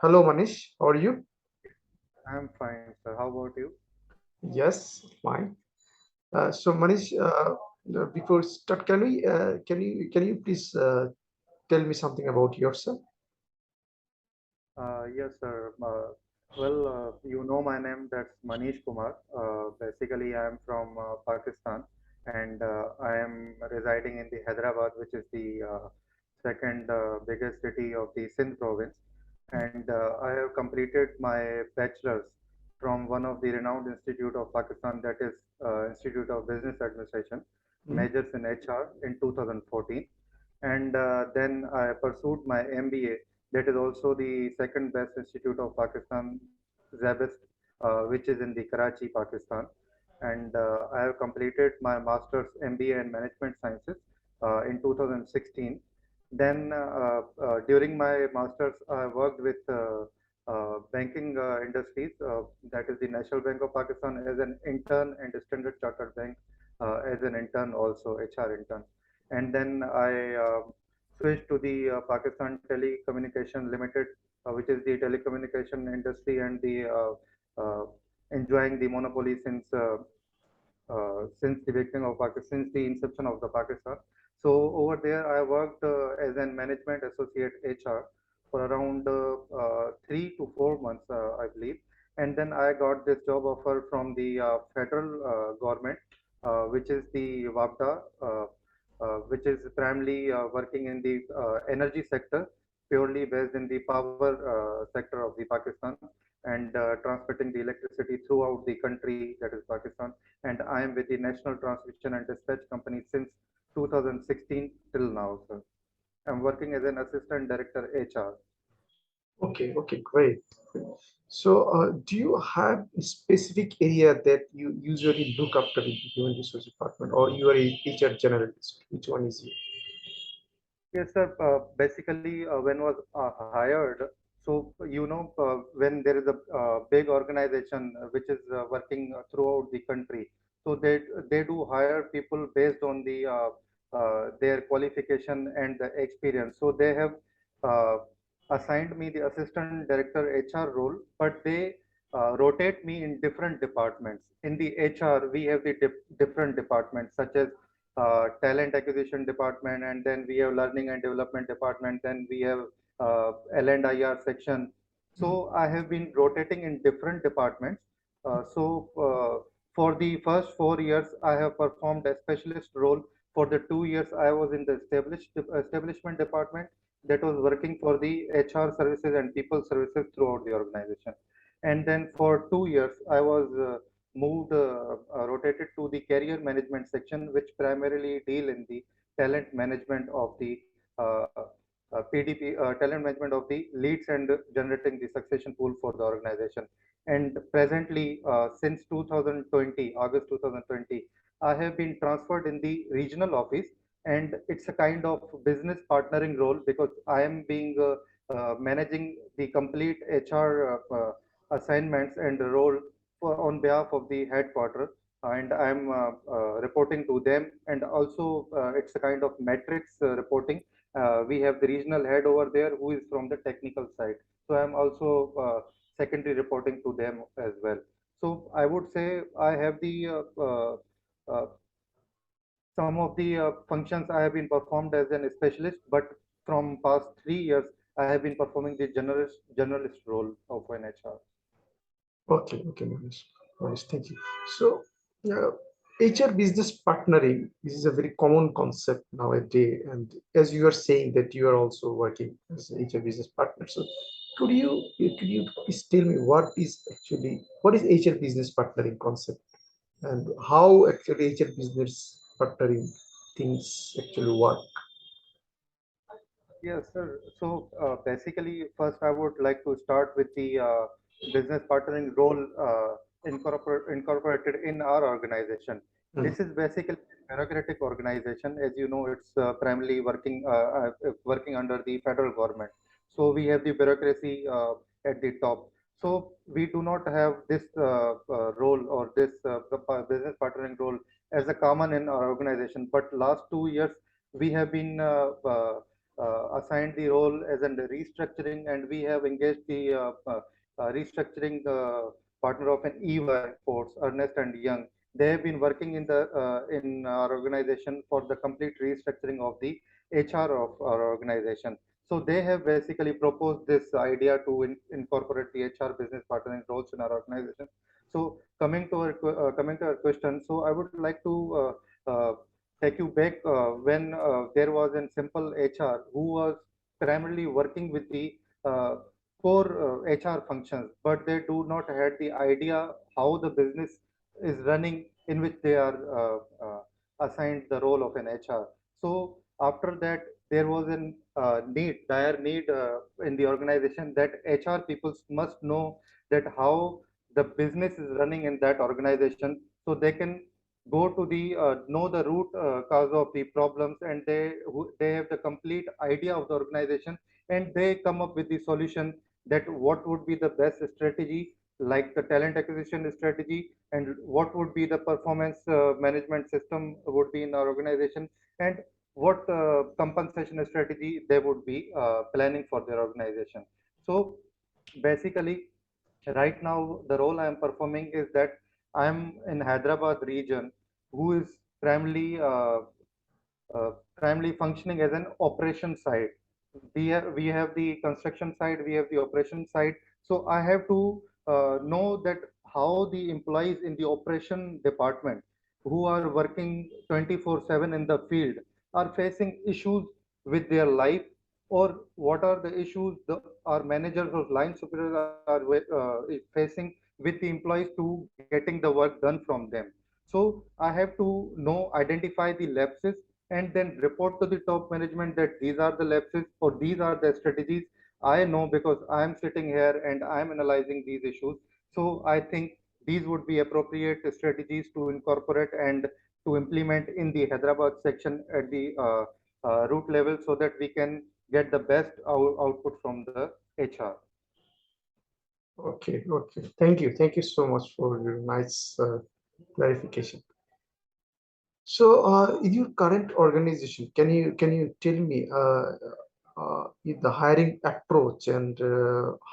Hello, Manish. How are you? I'm fine, sir. How about you? Yes, fine. So, Manish, before start, can you please tell me something about yourself? Yes, sir. You know my name. That's Manish Kumar. Basically, I am from Pakistan, and I am residing in the Hyderabad, which is the second biggest city of the Sindh province. And I have completed my bachelor's from one of the renowned institute of Pakistan, that is Institute of Business Administration, Mm, majors in HR in 2014. And then I pursued my MBA. That is also the second best institute of Pakistan, Zabist, which is in the Karachi, Pakistan. And I have completed my master's MBA in Management Sciences in 2016. Then during my master's, I worked with banking industries. That is the National Bank of Pakistan as an intern, and the Standard Chartered Bank as an intern, also HR intern. And then I switched to the Pakistan Telecommunication Limited, which is the telecommunication industry and the enjoying the monopoly since the beginning of Pakistan, since the inception of the Pakistan. So over there, I worked as an management associate HR for around 3 to 4 months, I believe. And then I got this job offer from the federal government, which is the WAPDA, which is primarily working in the energy sector, purely based in the power sector of the Pakistan, and transmitting the electricity throughout the country, that is Pakistan. And I am with the National Transmission and Dispatch Company since 2016 till now, sir. I'm working as an assistant director HR. okay, okay, great. So, do you have a specific area that you usually look after in the human resource department, or you are a HR generalist? Which one is you? Yes, sir. Basically, when was hired, so when there is a big organization which is working throughout the country, so they do hire people based on the their qualification and the experience. So they have uh, assigned me the assistant director HR role, but they rotate me in different departments. In the HR, we have the different departments such as talent acquisition department, and then we have learning and development department, then we have L&IR section. Mm, So I have been rotating in different departments. For the first 4 years, I have performed a specialist role. For the 2 years, I was in the establishment department, that was working for the HR services and people services throughout the organization. And then for 2 years, I was rotated to the career management section, which primarily deal in the talent management of the talent management of the leads and generating the succession pool for the organization. And presently, since 2020, August 2020, I have been transferred in the regional office, and it's a kind of business partnering role, because I am being managing the complete HR assignments and role on behalf of the headquarter, and I'm reporting to them. And also, it's a kind of metrics reporting. We have the regional head over there who is from the technical side. So I'm also secondary reporting to them as well. So I would say I have the uh, some of the functions I have been performed as an specialist, but from past 3 years, I have been performing the generalist role of an HR. okay, okay, Manish. Manish, thank you. So, uh, HR business partnering, this is a very common concept nowadays. And as you are saying that you are also working as an HR business partner. So, could you please tell me what is HR business partnering concept, and how actually HR business partnering things actually work? Yes, sir. So basically, first I would like to start with the business partnering role incorporated in our organization. Mm, This is basically a bureaucratic organization. As you know, it's primarily working under the federal government. So we have the bureaucracy at the top. So we do not have this role, or this business partnering role, as a common in our organization. But last 2 years, we have been assigned the role as a restructuring, and we have engaged the restructuring partner of an EY Force, Ernest and Young. They have been working in our organization for the complete restructuring of the HR of our organization. So they have basically proposed this idea to incorporate the HR business partnering roles in our organization. So coming to our question, so I would like to take you back when there was a simple HR who was primarily working with the uh, core HR functions, but they do not had the idea how the business is running in which they are assigned the role of an HR. So after that, there was a dire need in the organization that HR people must know that how the business is running in that organization, so they can go to the know the root cause of the problems, and they have the complete idea of the organization, and they come up with the solution that what would be the best strategy, like the talent acquisition strategy, and what would be the performance management system would be in our organization, and what compensation strategy they would be planning for their organization. So basically, right now the role I am performing is that I am in Hyderabad region, who is primarily primarily functioning as an operation side. We have the construction side, we have the operation side. So I have to know that how the employees in the operation department, who are working 24/7 in the field, are facing issues with their life, or what are the issues our managers or line superiors are facing with the employees to getting the work done from them. So I have to know, identify the lapses, and then report to the top management that these are the lapses or these are the strategies. I know because I am sitting here and I am analyzing these issues. So I think these would be appropriate strategies to incorporate and to implement in the Hyderabad section at the root level, so that we can get the best output from the HR. Okay, okay. Thank you so much for your nice clarification. So, in your current organization, can you tell me the hiring approach and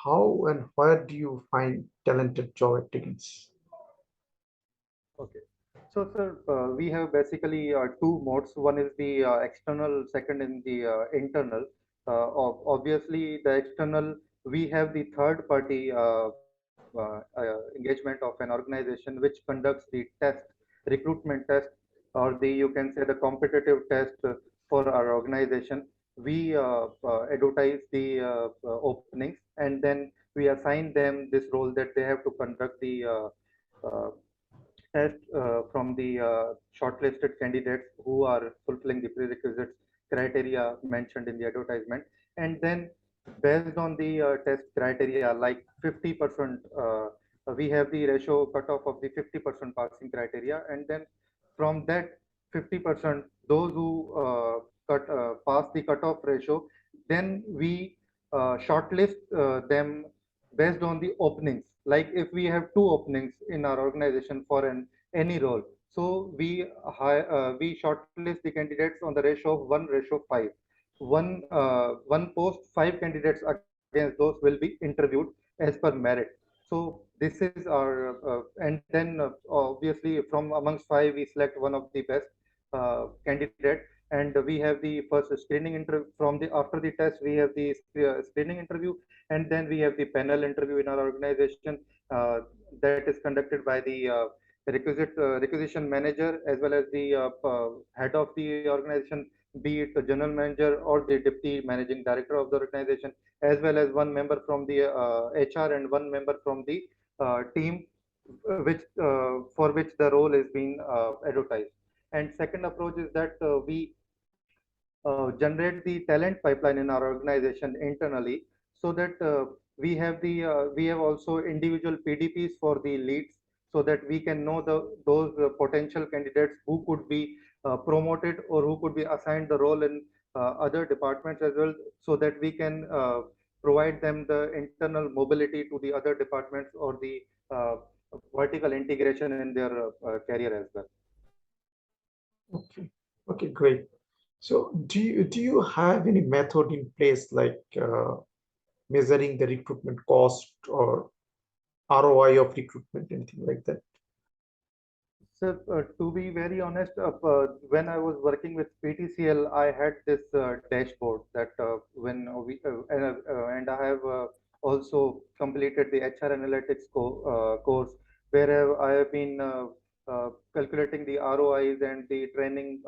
how and where do you find talented job applicants? Okay. So, sir, we have basically two modes. One is the external, second in the internal. Obviously, the external, we have the third party engagement of an organization which conducts the test, recruitment test, or the, you can say, the competitive test for our organization. We advertise the openings, and then we assign them this role that they have to conduct the uh, test from the shortlisted candidates who are fulfilling the prerequisites criteria mentioned in the advertisement. And then, based on the test criteria, like 50%, we have the ratio cutoff of the 50% passing criteria. And then from that 50%, those who pass the cutoff ratio, then we shortlist them based on the openings. Like if we have two openings in our organization for any role, so we shortlist the candidates on the ratio of 1:5. One post, five candidates against those will be interviewed as per merit. So this is our and then obviously from amongst five we select one of the best candidate, and we have the first screening interview. From the after the test, we have the screening interview, and then we have the panel interview in our organization that is conducted by the requisition manager, as well as the head of the organization, be it the general manager or the deputy managing director of the organization, as well as one member from the HR and one member from the team, which for which the role is being advertised. And second approach is that we generate the talent pipeline in our organization internally, so that we have also individual PDPs for the leads, so that we can know those potential candidates who could be promoted or who could be assigned the role in other departments as well, so that we can provide them the internal mobility to the other departments, or the uh, vertical integration in their career as well. Okay, okay, great. So do you have any method in place like measuring the recruitment cost or ROI of recruitment, anything like that? So, to be very honest, when I was working with PTCL, I had this dashboard that and I have also completed the HR analytics course, where I have been calculating the ROIs and the training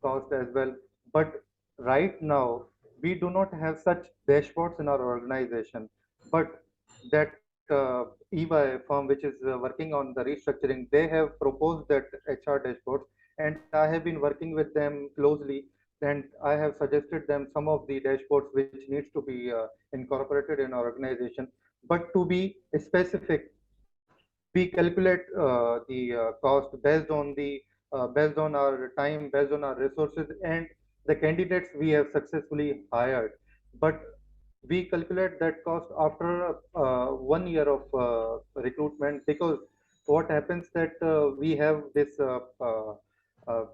cost as well. But right now, we do not have such dashboards in our organization. But that EY firm, which is working on the restructuring, they have proposed that HR dashboards, and I have been working with them closely. And I have suggested them some of the dashboards which needs to be incorporated in our organization. But to be specific, we calculate the cost based on our time, based on our resources, and the candidates we have successfully hired. But we calculate that cost after 1 year of recruitment, because what happens that we have this uh,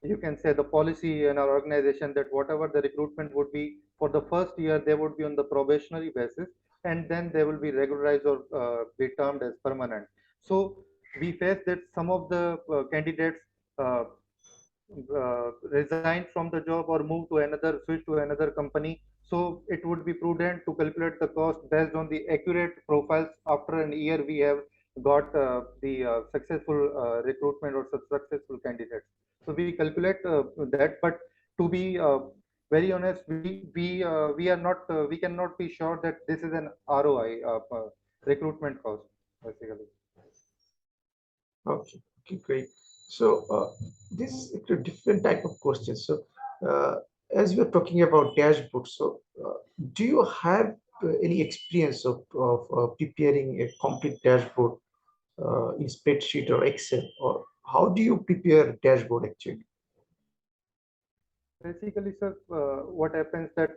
you can say the policy in our organization that whatever the recruitment would be for the first year, they would be on the probationary basis, and then they will be regularized or be termed as permanent. So we face that some of the candidates uh, resign from the job or move to another, switch to another company. So it would be prudent to calculate the cost based on the accurate profiles after an year we have got the successful recruitment or successful candidates. So we calculate that, but to be very honest, we are not we cannot be sure that this is an ROI recruitment cost basically. Okay, okay, great. So this is a different type of question. So uh, as we are talking about dashboard, so do you have any experience of preparing a complete dashboard in spreadsheet or Excel, or how do you prepare dashboard actually? Basically, sir, what happens that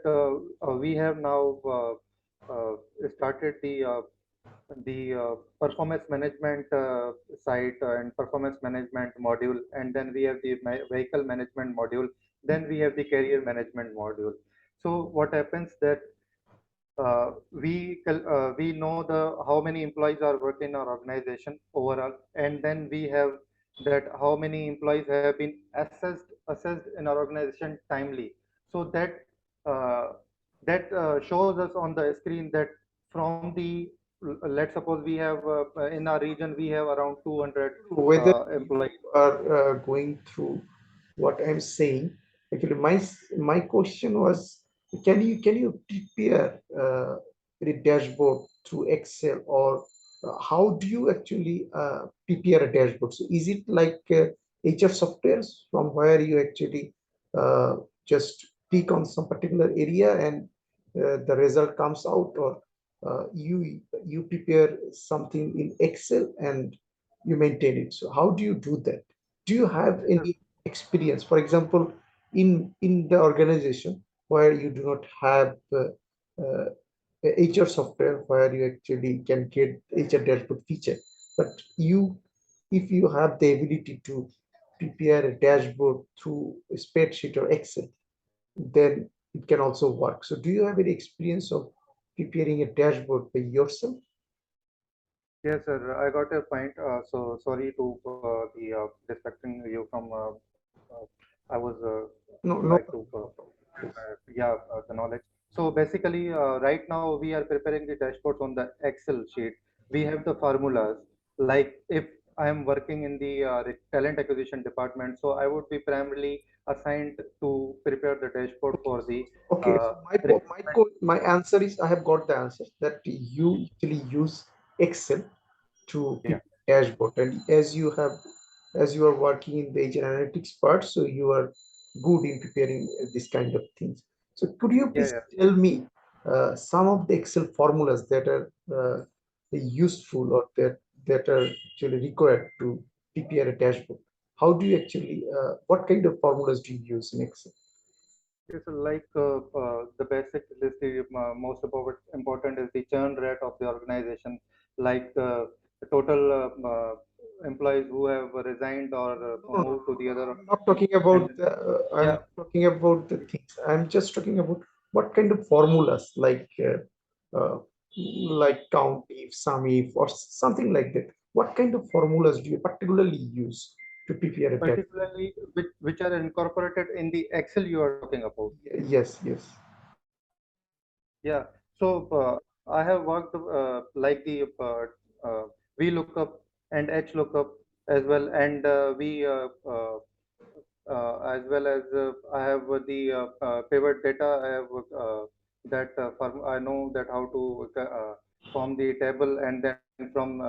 we have now uh, started the performance management site and performance management module, and then we have the vehicle management module, then we have the career management module. So what happens that we know the how many employees are working in our organization overall, and then we have that how many employees have been assessed in our organization timely. So that shows us on the screen that from the let's suppose we have in our region we have around 200 Whether you employees. are going through what I'm saying, actually, my question was, can you prepare a dashboard through Excel, or how do you actually prepare a dashboard? So is it like HR softwares from where you actually uh, just click on some particular area and the result comes out, or you prepare something in Excel and you maintain it? So how do you do that? Do you have Yes, sir. any experience, for example, in the organization where you do not have uh, HR software where you actually can get HR dashboard feature, but you, if you have the ability to prepare a dashboard through a spreadsheet or Excel, then it can also work. So do you have any experience of preparing a dashboard by yourself? Yes, sir. I got your point. So sorry to the distracting you from. Uh, I was No, no like to problem, no problem. Please. yeah the knowledge. So basically, right now we are preparing the dashboards on the Excel sheet. We have the formulas. Like if I am working in the talent acquisition department, so I would be primarily assigned to prepare the dashboard Okay, for the okay. So recruitment. my answer is, I have got the answer that you usually use Excel to Yeah, prepare dashboard, and as you are working in the agent analytics part, so you are good in preparing this kind of things. So could you yeah, please yeah. tell me some of the Excel formulas that are useful, or that are actually required to prepare a dashboard? How do you actually what kind of formulas do you use in Excel? Yes, so like the basic is the most important is the churn rate of the organization, like the total. employees who have resigned or No, no, no, moved to the no. other I'm not talking and about the, I'm yeah, not talking about the things. I'm just talking about what kind of formulas, like count if, sum if, or something like that. What kind of formulas do you particularly use to prepare a dashboard? particularly which are incorporated in the Excel you are talking about. Yes, yes. Yeah. So I have worked like the VLOOKUP and HLOOKUP as well, and as well as I have the pivot data. I have I know that how to form the table and then from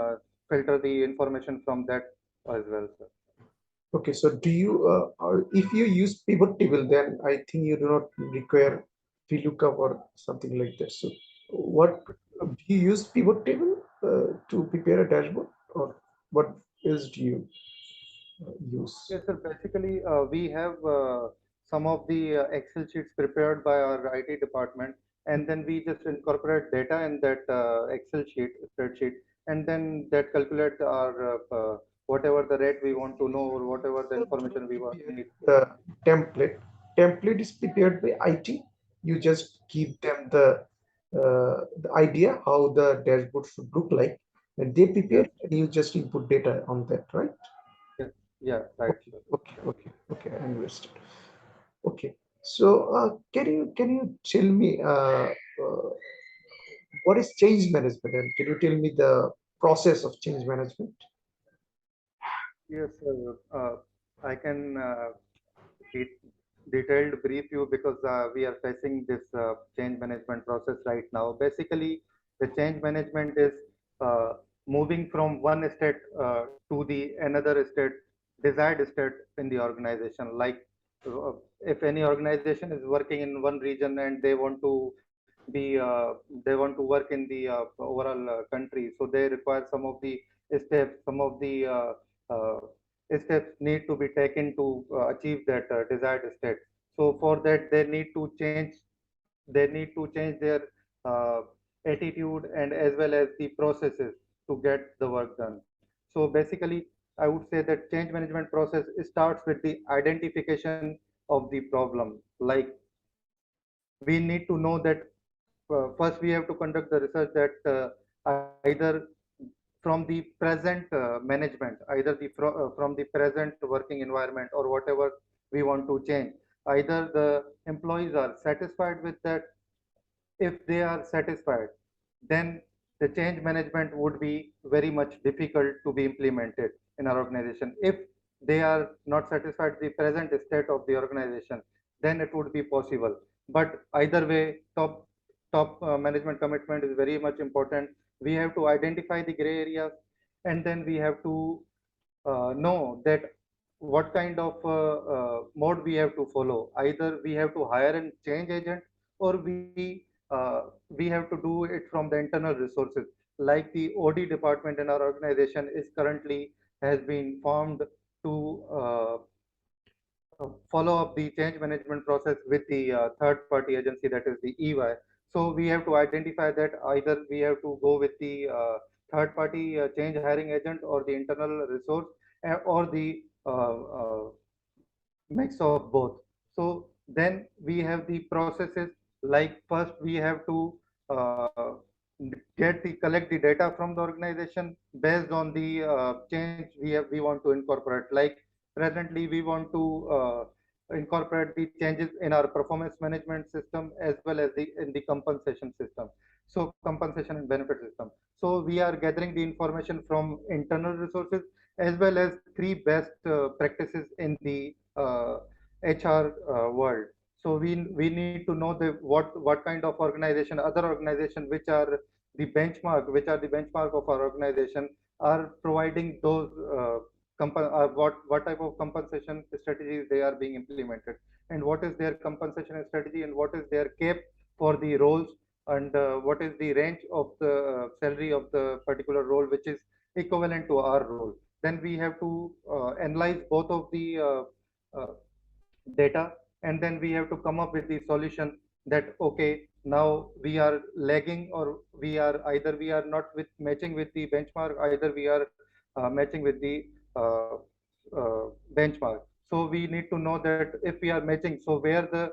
filter the information from that as well, sir. Okay, so do you, if you use pivot table, then I think you do not require VLOOKUP or something like that. So, what do you use pivot table to prepare a dashboard, or what else do you use? Yes, sir. Basically, we have some of the Excel sheets prepared by our IT department, and then we just incorporate data in that Excel sheet, spreadsheet, and then that calculate our whatever the rate we want to know or whatever the You don't information we prepare need. the template. Template is prepared by IT. You just give them the idea how the dashboard should look like, and they prepare Yeah, it, and you just input data on that, right? yeah, yeah, right, Okay, sir. okay, okay, okay. I understood. Okay. So, can you tell me what is change management, and can you tell me the process of change management? Yes, sir. I can de detailed brief you because we are facing this change management process right now. Basically, the change management is uh, moving from one state to the another state, desired state in the organization. Like uh, if any organization is working in one region and they want to they want to work in the overall country, so they require some of the steps, some of the uh, steps need to be taken to achieve that desired state. So for that, they need to change their uh, attitude and as well as the processes to get the work done. So basically, I would say that change management process starts with the identification of the problem. Like we need to know that first we have to conduct the research that either from the present management, either from the present working environment or whatever we want to change, either the employees are satisfied with that. If they are satisfied, then the change management would be very much difficult to be implemented in our organization. If they are not satisfied with the present state of the organization, then it would be possible. But either way, top management commitment is very much important. We have to identify the gray areas, and then we have to know that what kind of mode we have to follow. Either we have to hire a change agent, or we have to do it from the internal resources. Like the OD department in our organization is currently has been formed to follow up the change management process with the third party agency, that is the EY. So we have to identify that either we have to go with the third party change hiring agent or the internal resource or the mix of both. So then we have the processes, like first we have to uh, collect the data from the organization based on the change we want to incorporate. Like presently we want to incorporate the changes in our performance management system as well as the in the compensation system. So compensation and benefit system. So we are gathering the information from internal resources as well as three best practices in the HR world. So we need to know the what kind of organization, other organization which are the benchmark of our organization are providing those what type of compensation strategies they are being implemented, and what is their compensation strategy, and what is their cap for the roles, and what is the range of the salary of the particular role which is equivalent to our role. Then we have to analyze both of the uh, data, and then we have to come up with the solution that okay, now we are lagging, or we are either we are not with matching with the benchmark, either we are matching with the uh, benchmark. So we need to know that if we are matching, so where the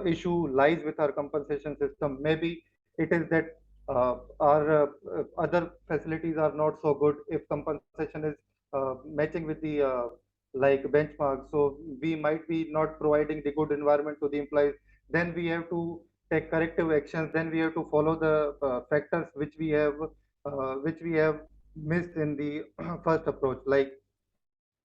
issue lies with our compensation system. Maybe it is that our other facilities are not so good. If compensation is matching with the like benchmark, so we might be not providing the good environment to the employees. Then we have to take corrective actions. Then we have to follow the factors which we have missed in the first approach.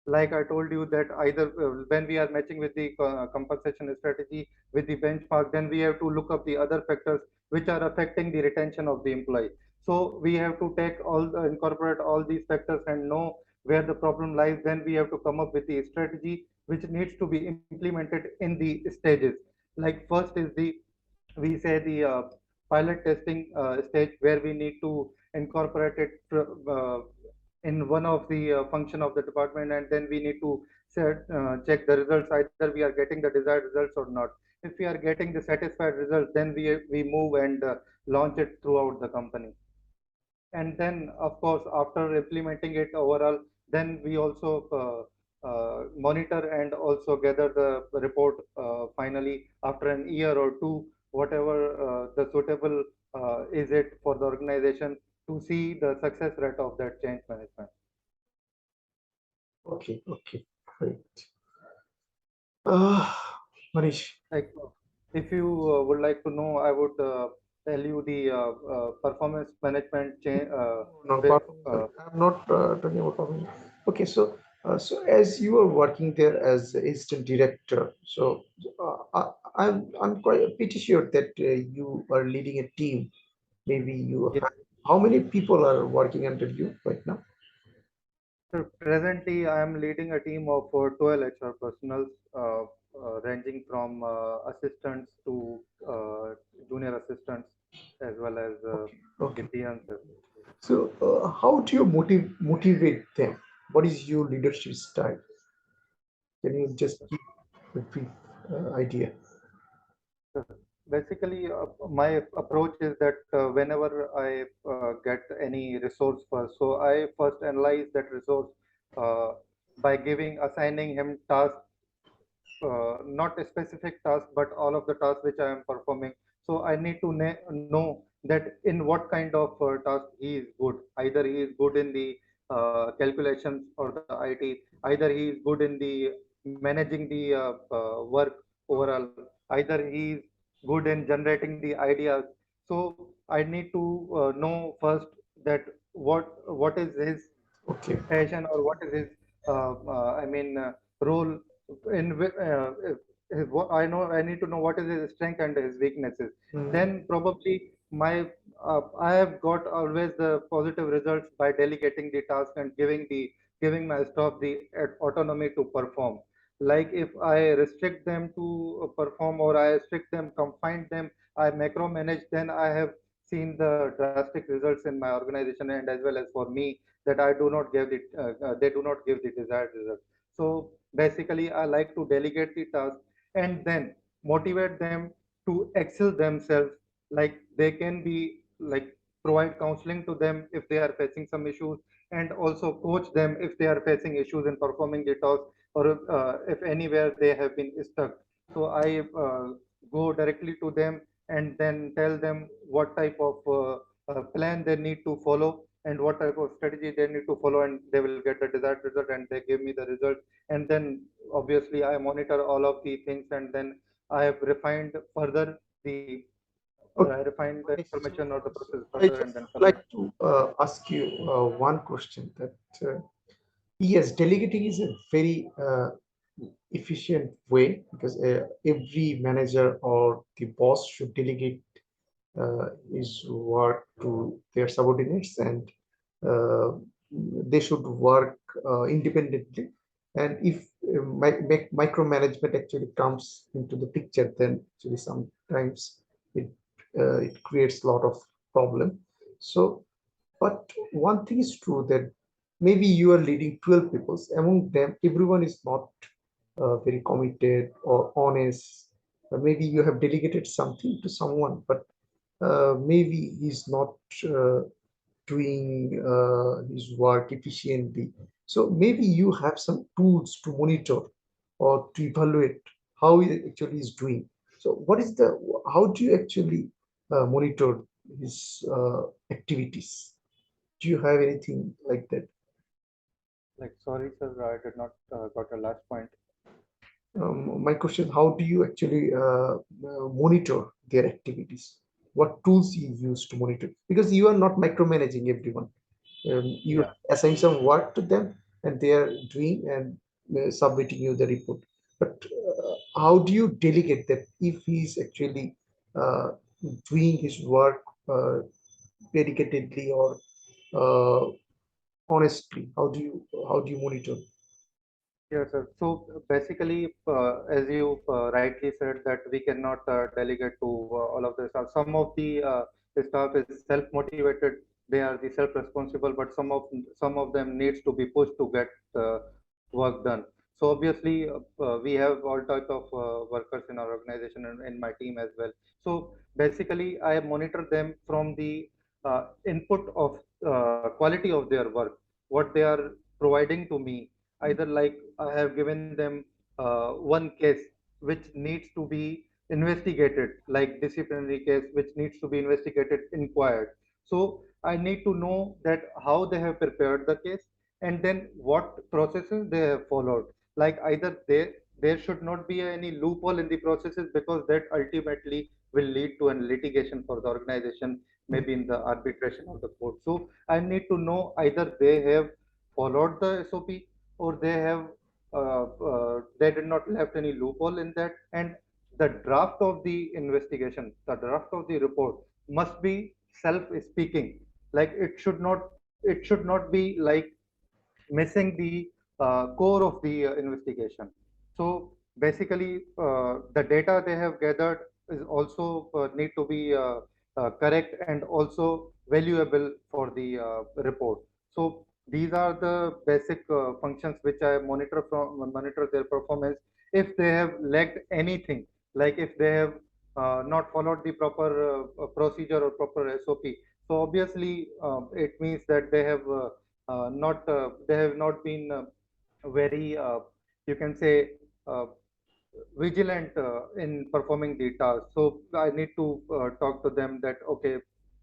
Like I told you that either when we are matching with the compensation strategy with the benchmark, then we have to look up the other factors which are affecting the retention of the employee. So we have to incorporate all these factors and know where the problem lies. Then we have to come up with the strategy which needs to be implemented in the stages. Like first is the we say the pilot testing stage where we need to incorporate it in one of the function of the department, and then we need to check the results, either we are getting the desired results or not. If we are getting the satisfied results, then we move and launch it throughout the company. And then of course after implementing it overall, then we also monitor and also gather the report finally after an year or two, whatever the suitable is it for the organization, to see the success rate of that change management. Okay, okay, great. Uh, Manish, Like if you would like to know, I would tell you the performance management no, with I'm not talking about performance. Okay, so as you are working there as assistant director, so I'm quite pretty sure that you are leading a team. Maybe you yes. have, how many people are working under you right now? So presently, I am leading a team of 12 HR personals, ranging from assistants to junior assistants, as well as Okay, the okay. PMs. So, how do you motivate them? What is your leadership style? Can you just give a brief idea? So basically, my approach is that whenever I get any resource first, so I first analyze that resource uh, by assigning him tasks, not a specific task, but all of the tasks which I am performing. So I need to know that in what kind of task he is good. Either he is good in the calculations or the IT, either he is good in the managing the work overall, either he is good in generating the ideas. So I need to know first that what is his Okay. passion, or what is his role I know I need to know what is his strength and his weaknesses. Mm, Then probably I have got always the positive results by delegating the task and giving my staff the autonomy to perform. Like if I restrict them to perform, or I restrict them, confine them, I macromanage, then I have seen the drastic results in my organization, and as well as for me, that I do not give they do not give the desired result. So basically, I like to delegate the task and then motivate them to excel themselves. Like they can be like provide counseling to them if they are facing some issues, and also coach them if they are facing issues in performing the task, or if anywhere they have been stuck. So I go directly to them and then tell them what type of plan they need to follow and what type of strategy they need to follow, and they will get the desired result, and they give me the result. And then obviously I monitor all of the things, and then I have refined further the I okay. refined the Manish, information or the process I further, and just then would like submit. to ask you one question that yes, delegating is a very efficient way because every manager or the boss should delegate his work to their subordinates, and uh, they should work independently. And if micromanagement actually comes into the picture, then actually sometimes it it creates a lot of problem. So, but one thing is true that maybe you are leading 12 people. Among them, everyone is not very committed or honest. Maybe you have delegated something to someone, but maybe he's not. Uh, doing his work efficiently. So maybe you have some tools to monitor or to evaluate how he actually is doing. So what is the, how do you actually monitor his activities? Do you have anything like that? Like, sorry, sir, I did not got your last point. My question, how do you actually monitor their activities? What tools you use to monitor? Because you are not micromanaging everyone. You Yeah. assign some work to them and they are doing and submitting you the report. But how do you delegate that if he's actually uh, doing his work dedicatedly or uh, honestly? How do you monitor? Yes, sir. So basically, as you rightly said, that we cannot delegate to all of the staff. Some of the staff is self-motivated; they are the self-responsible, but some of them needs to be pushed to get work done. So obviously, we have all type of workers in our organization and in my team as well. So basically, I monitor them from the input of quality of their work, what they are providing to me. Either like I have given them one case which needs to be investigated, like disciplinary case which needs to be investigated, inquired. So I need to know that how they have prepared the case and then what processes they have followed. Like either there should not be any loophole in the processes because that ultimately will lead to an litigation for the organization, maybe in the arbitration of the court. So I need to know either they have followed the SOP or they did not left any loophole in that, and the draft of the investigation, the draft of the report must be self-speaking. Like it should not be like missing the core of the investigation. So basically, the data they have gathered is also need to be correct and also valuable for the report. So these are the basic functions which I monitor their performance. If they have lacked anything, like if they have not followed the proper procedure or proper SOP, so obviously it means that not they have not been very you can say uh, vigilant in performing the task. So I need to talk to them that okay,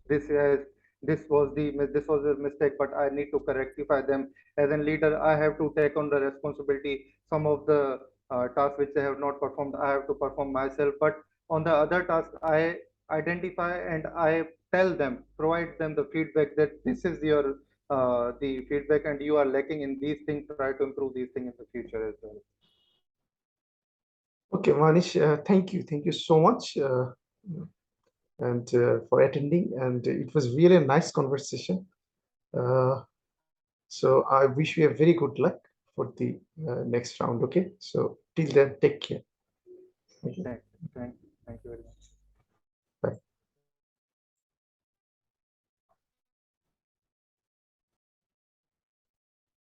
this has this was a mistake, but I need to rectify them. As a leader, I have to take on the responsibility. Some of the tasks which I have not performed, I have to perform myself. But on the other task, I identify and I tell them, provide them the feedback that this is your the feedback and you are lacking in these things. Try to improve these things in the future as well. Okay, Manish, thank you so much, and for attending. And it was really a nice conversation. Uh, so I wish you a very good luck for the next round. Okay, so till then, take care. Okay. Thank, thank you very much.